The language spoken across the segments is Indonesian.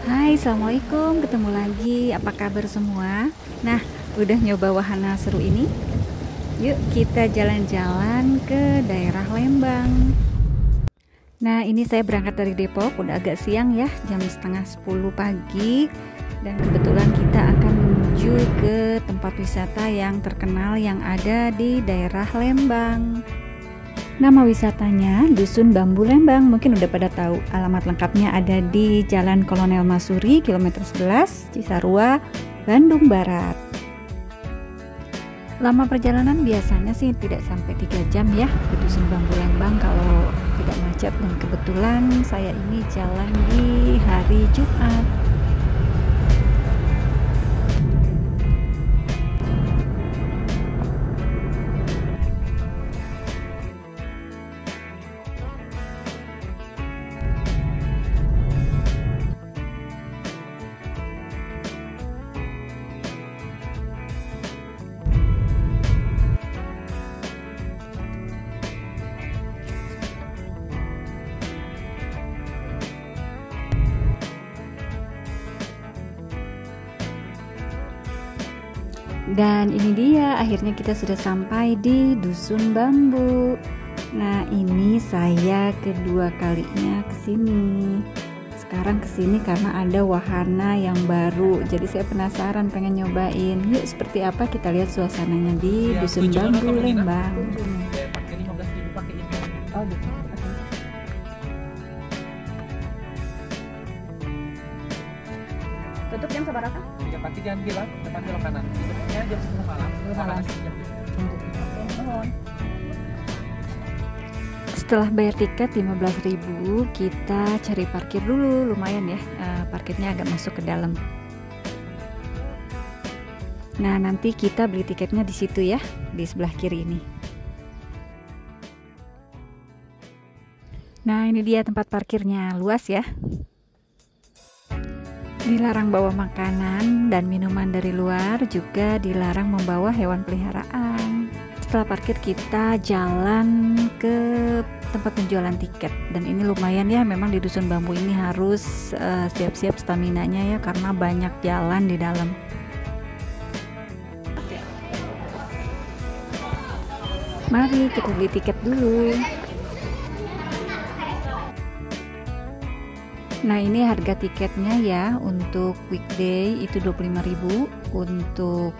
Hai, assalamualaikum. Ketemu lagi. Apa kabar semua? Nah, udah nyoba wahana seru ini? Yuk, kita jalan-jalan ke daerah Lembang. Nah, ini saya berangkat dari Depok. Udah agak siang ya, jam setengah 10 pagi. Dan kebetulan kita akan menuju ke tempat wisata yang terkenal yang ada di daerah Lembang. Nama wisatanya Dusun Bambu Lembang. Mungkin udah pada tahu. Alamat lengkapnya ada di Jalan Kolonel Masuri, kilometer 11, Cisarua, Bandung Barat. Lama perjalanan biasanya sih tidak sampai 3 jam ya ke Dusun Bambu Lembang kalau tidak macet. Dan kebetulan saya ini jalan di hari Jumat. Dan ini dia, akhirnya kita sudah sampai di Dusun Bambu. Nah, ini saya kedua kalinya kesini. Sekarang kesini karena ada wahana yang baru. Jadi saya penasaran, pengen nyobain. Yuk, seperti apa kita lihat suasananya di Dusun Bambu Lembang. Oh, gitu. Tutup jam seberapa? Ya pasti jangan bilang depan belok kanan. Tutupnya jam 10 malam. Setelah bayar tiket 15.000, kita cari parkir dulu. Lumayan ya, parkirnya agak masuk ke dalam. Nah, nanti kita beli tiketnya di situ ya, di sebelah kiri ini. Nah, ini dia tempat parkirnya, luas ya. Dilarang bawa makanan dan minuman dari luar, juga dilarang membawa hewan peliharaan. Setelah parkir kita jalan ke tempat penjualan tiket. Dan ini lumayan ya, memang di Dusun Bambu ini harus siap-siap staminanya ya, karena banyak jalan di dalam. Mari kita beli tiket dulu. Nah, ini harga tiketnya ya. Untuk weekday itu 25.000, untuk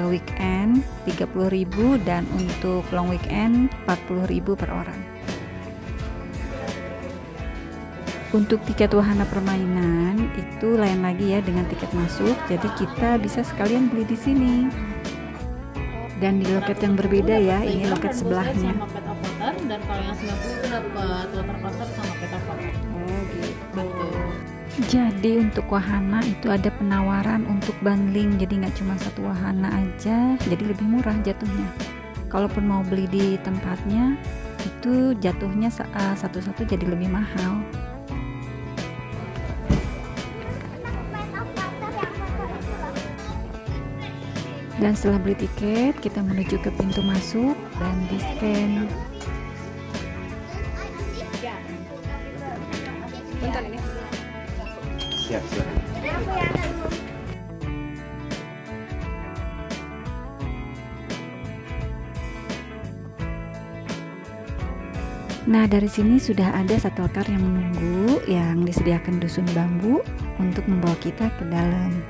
weekend 30.000, dan untuk long weekend 40.000 per orang. Untuk tiket wahana permainan itu lain lagi ya dengan tiket masuk. Jadi kita bisa sekalian beli di sini. Dan di loket yang berbeda ya, ini loket sebelahnya. Dan kalau yang 90 itu dapat water coaster sama petaporter. Oh gitu. Betul. Jadi untuk wahana itu ada penawaran untuk bundling, jadi nggak cuma satu wahana aja, jadi lebih murah jatuhnya. Kalaupun mau beli di tempatnya itu jatuhnya satu-satu jadi lebih mahal. Dan setelah beli tiket, kita menuju ke pintu masuk dan di scan. Siap. Nah, dari sini sudah ada shuttle car yang menunggu, yang disediakan Dusun Bambu untuk membawa kita ke dalam.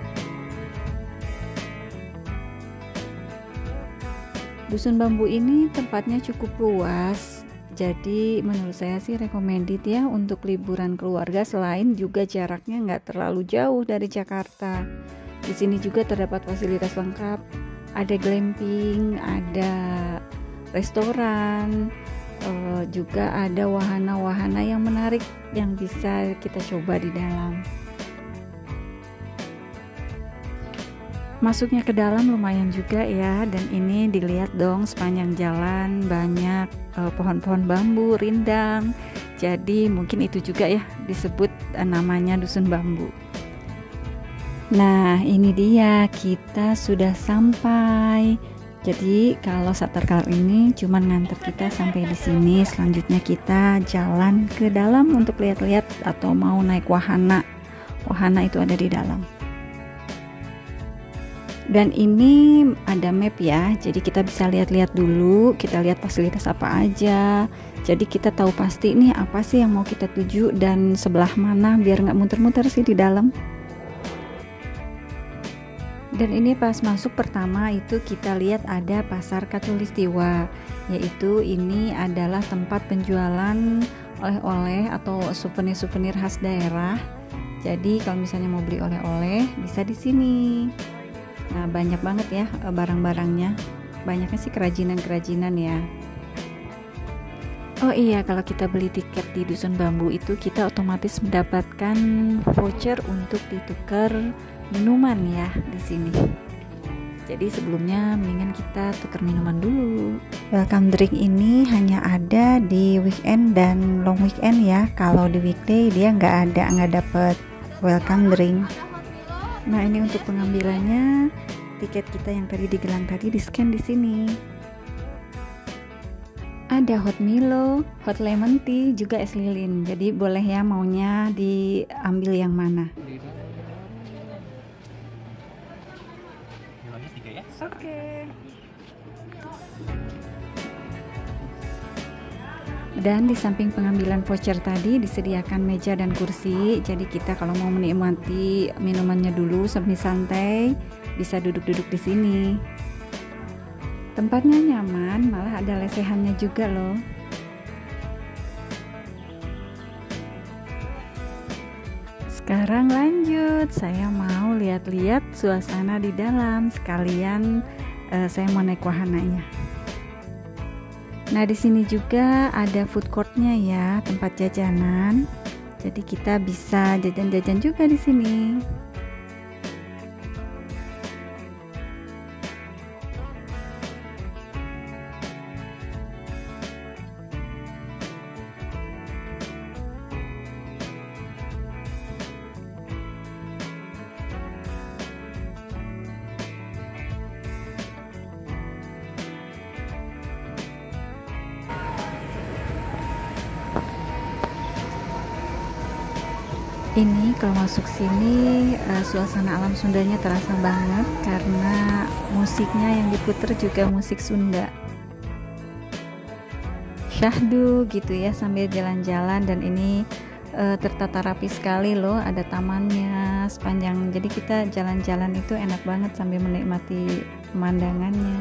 Dusun Bambu ini tempatnya cukup luas, jadi menurut saya sih recommended ya untuk liburan keluarga, selain juga jaraknya nggak terlalu jauh dari Jakarta. Di sini juga terdapat fasilitas lengkap, ada glamping, ada restoran, juga ada wahana-wahana yang menarik yang bisa kita coba di dalam. Masuknya ke dalam lumayan juga ya, dan ini dilihat dong sepanjang jalan banyak pohon-pohon bambu, rindang. Jadi mungkin itu juga ya disebut namanya Dusun Bambu. Nah, ini dia, kita sudah sampai. Jadi kalau shuttle car ini cuma nganter kita sampai di sini. Selanjutnya kita jalan ke dalam untuk lihat-lihat atau mau naik wahana wahana itu ada di dalam. Dan ini ada map ya, jadi kita bisa lihat-lihat dulu, kita lihat fasilitas apa aja, jadi kita tahu pasti nih apa sih yang mau kita tuju dan sebelah mana, biar nggak muter-muter sih di dalam. Dan ini pas masuk pertama itu kita lihat ada pasar Khatulistiwa, yaitu ini adalah tempat penjualan oleh-oleh atau souvenir-souvenir khas daerah. Jadi kalau misalnya mau beli oleh-oleh bisa di sini. Nah, banyak banget ya barang-barangnya. Banyaknya sih kerajinan-kerajinan ya. Oh iya, kalau kita beli tiket di Dusun Bambu itu kita otomatis mendapatkan voucher untuk ditukar minuman ya di sini. Jadi sebelumnya mendingan kita tukar minuman dulu. Welcome drink ini hanya ada di weekend dan long weekend ya. Kalau di weekday dia nggak dapet welcome drink. Nah, ini untuk pengambilannya, tiket kita yang tadi digelang tadi di scan di sini. Ada hot Milo, hot lemon tea, juga es lilin. Jadi boleh ya maunya diambil yang mana. Oke. Dan di samping pengambilan voucher tadi disediakan meja dan kursi, jadi kita kalau mau menikmati minumannya dulu sambil santai bisa duduk-duduk di sini. Tempatnya nyaman, malah ada lesehannya juga loh. Sekarang lanjut, saya mau lihat-lihat suasana di dalam, sekalian saya mau naik wahananya. Nah, di sini juga ada food courtnya ya, tempat jajanan. Jadi kita bisa jajan-jajan juga di sini. Ini kalau masuk sini suasana alam Sundanya terasa banget karena musiknya yang diputer juga musik Sunda. Syahdu gitu ya sambil jalan-jalan, dan ini tertata rapi sekali loh, ada tamannya sepanjang, jadi kita jalan-jalan itu enak banget sambil menikmati pemandangannya.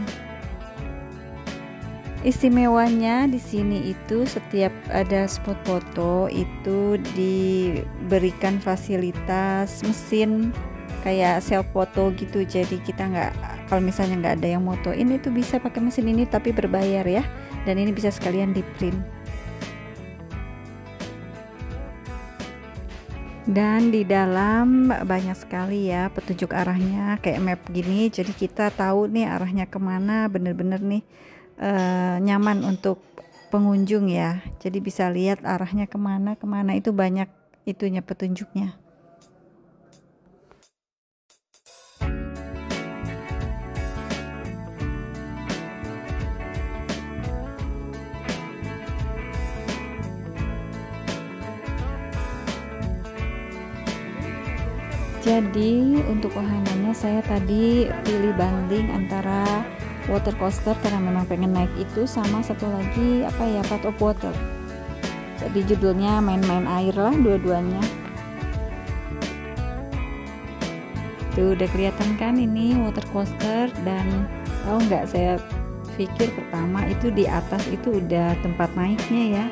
Istimewanya di sini itu setiap ada spot foto itu diberikan fasilitas mesin kayak self foto gitu, jadi kita nggak, kalau misalnya nggak ada yang motoin itu bisa pakai mesin ini tapi berbayar ya, dan ini bisa sekalian di print. Dan di dalam banyak sekali ya petunjuk arahnya kayak map gini, jadi kita tahu nih arahnya kemana, bener-bener nih nyaman untuk pengunjung ya, jadi bisa lihat arahnya kemana itu banyak itunya petunjuknya. Jadi untuk wahananya saya tadi pilih banding antara water coaster karena memang pengen naik itu, sama satu lagi apa ya, Path of Water. Jadi judulnya main-main air lah dua-duanya. Tuh udah kelihatan kan ini water coaster, dan tahu nggak, saya pikir pertama itu di atas itu udah tempat naiknya ya,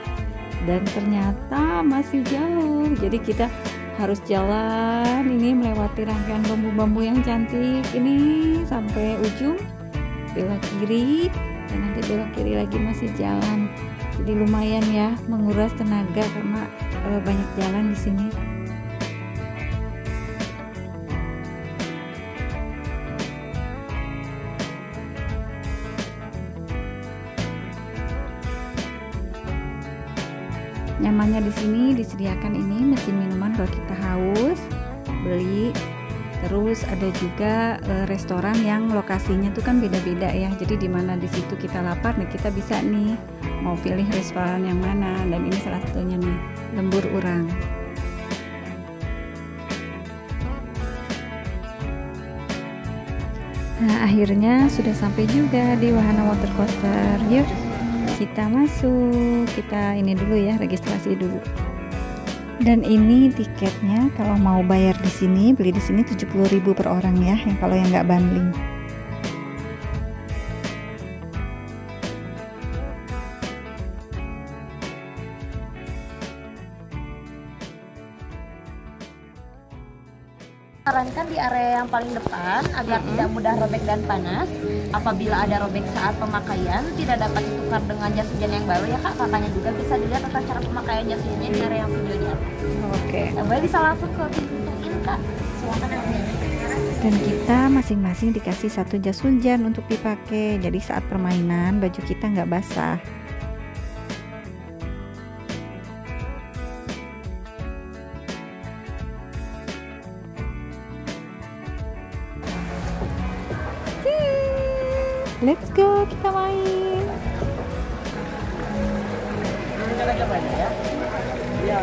dan ternyata masih jauh. Jadi kita harus jalan ini melewati rangkaian bambu-bambu yang cantik ini sampai ujung, belok kiri, dan nanti belok kiri lagi masih jalan. Jadi lumayan ya menguras tenaga karena banyak jalan di sini. Nyamannya di sini disediakan ini mesin minuman kalau kita haus, beli. Terus ada juga restoran yang lokasinya tuh kan beda-beda ya. Jadi di mana di situ kita lapar, nih kita bisa nih mau pilih restoran yang mana. Dan ini salah satunya nih, Lembur Urang. Nah, akhirnya sudah sampai juga di wahana water coaster. Yuk, kita masuk. Kita ini dulu ya, registrasi dulu. Dan ini tiketnya kalau mau bayar di sini, beli di sini 70.000 per orang ya, yang kalau yang nggak bundling. Sarankan di area yang paling depan agar tidak mudah robek dan panas. Apabila ada robek saat pemakaian, tidak dapat ditukar dengan jas hujan yang baru ya kak. Kakaknya juga bisa dilihat tata cara pemakaian jas hujannya di area yang video di atas. Oke. Boleh bisa langsung ke pintu in kak. Silakan. Dan kita masing-masing dikasih satu jas hujan untuk dipakai. Jadi saat permainan baju kita nggak basah. Let's go, kita main. Coba ya. Iya.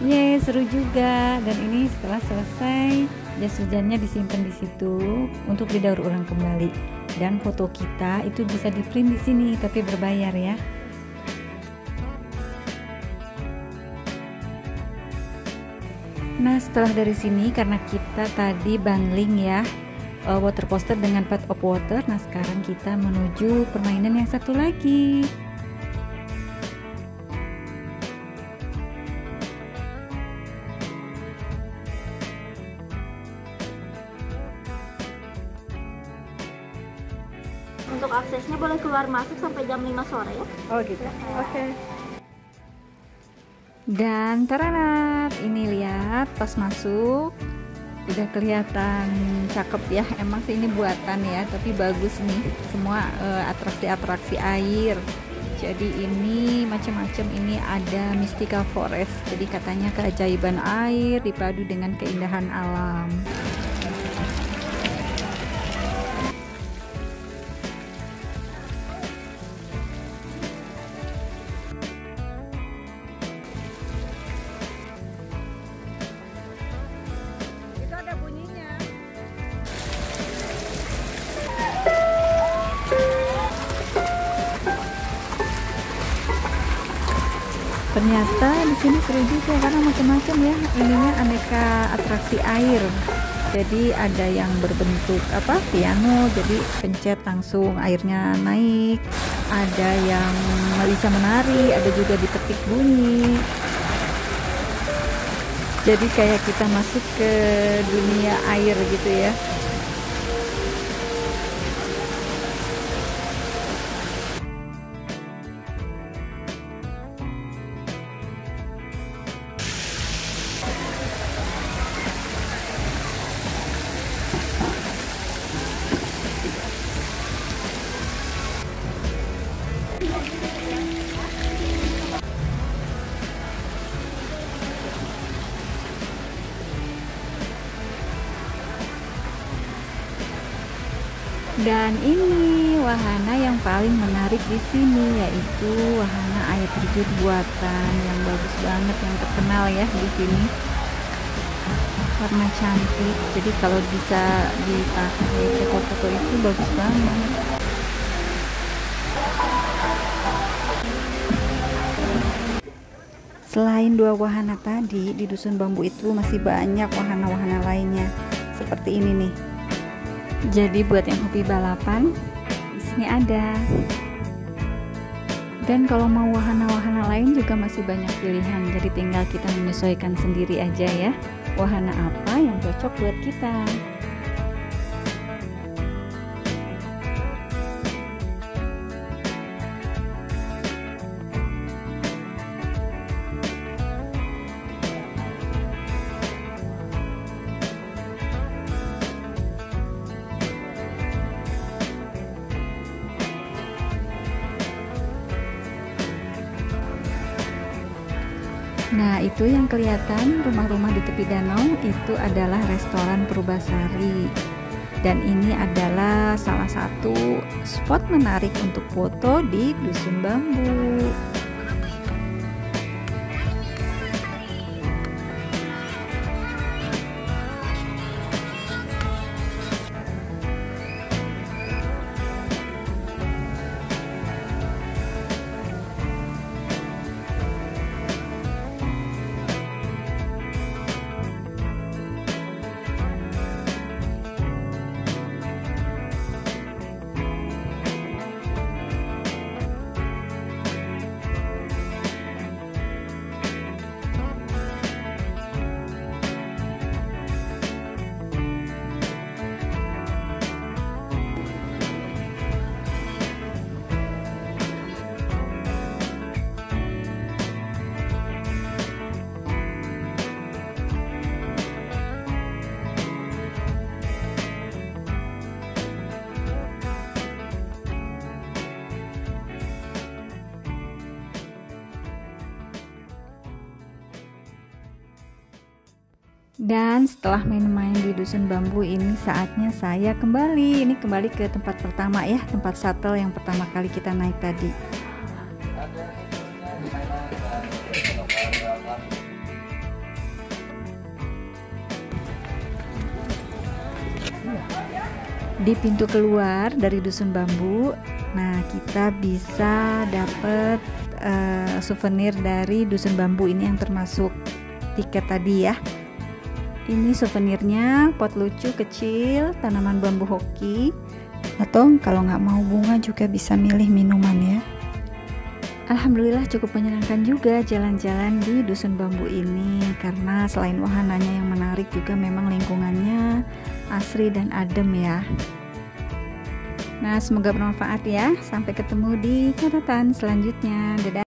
Yeay, seru juga. Dan ini setelah selesai, jas hujannya disimpan di situ untuk didaur ulang kembali. Dan foto kita itu bisa di print di sini, tapi berbayar ya. Nah, setelah dari sini karena kita tadi bundling ya, water coaster dengan Path of Water. Nah, sekarang kita menuju permainan yang satu lagi. Untuk aksesnya boleh keluar masuk sampai jam 5 sore ya. Oh gitu. Oke. Dan taranat, ini lihat pas masuk udah kelihatan cakep ya. Emang sih ini buatan ya, tapi bagus nih. Semua atraksi-atraksi air. Jadi ini macam-macam, ini ada Mystical Forest. Jadi katanya keajaiban air dipadu dengan keindahan alam. Ternyata di sini seru juga karena macam-macam ya, ininya aneka atraksi air. Jadi ada yang berbentuk piano, jadi pencet langsung airnya naik. Ada yang bisa menari, ada juga dipetik bunyi. Jadi kayak kita masuk ke dunia air gitu ya. Dan ini wahana yang paling menarik di sini, yaitu wahana air terjun buatan yang bagus banget, yang terkenal ya di sini. Warna cantik, jadi kalau bisa dipakai foto-foto itu bagus banget. Selain dua wahana tadi, di Dusun Bambu itu masih banyak wahana-wahana lainnya. Seperti ini nih. Jadi buat yang hobi balapan, di sini ada. Dan kalau mau wahana-wahana lain juga masih banyak pilihan. Jadi tinggal kita menyesuaikan sendiri aja ya. Wahana apa yang cocok buat kita. Nah, itu yang kelihatan rumah-rumah di tepi danau itu adalah restoran Purbasari. Dan ini adalah salah satu spot menarik untuk foto di Dusun Bambu. Dan setelah main-main di Dusun Bambu ini, saatnya saya kembali. Ini kembali ke tempat pertama ya, tempat shuttle yang pertama kali kita naik tadi. Di pintu keluar dari Dusun Bambu, nah kita bisa dapet souvenir dari Dusun Bambu ini yang termasuk tiket tadi ya. Ini souvenirnya pot lucu kecil, tanaman bambu hoki, atau kalau nggak mau bunga juga bisa milih minuman ya. Alhamdulillah cukup menyenangkan juga jalan-jalan di Dusun Bambu ini, karena selain wahananya yang menarik juga memang lingkungannya asri dan adem ya. Nah, semoga bermanfaat ya. Sampai ketemu di catatan selanjutnya. Dadah.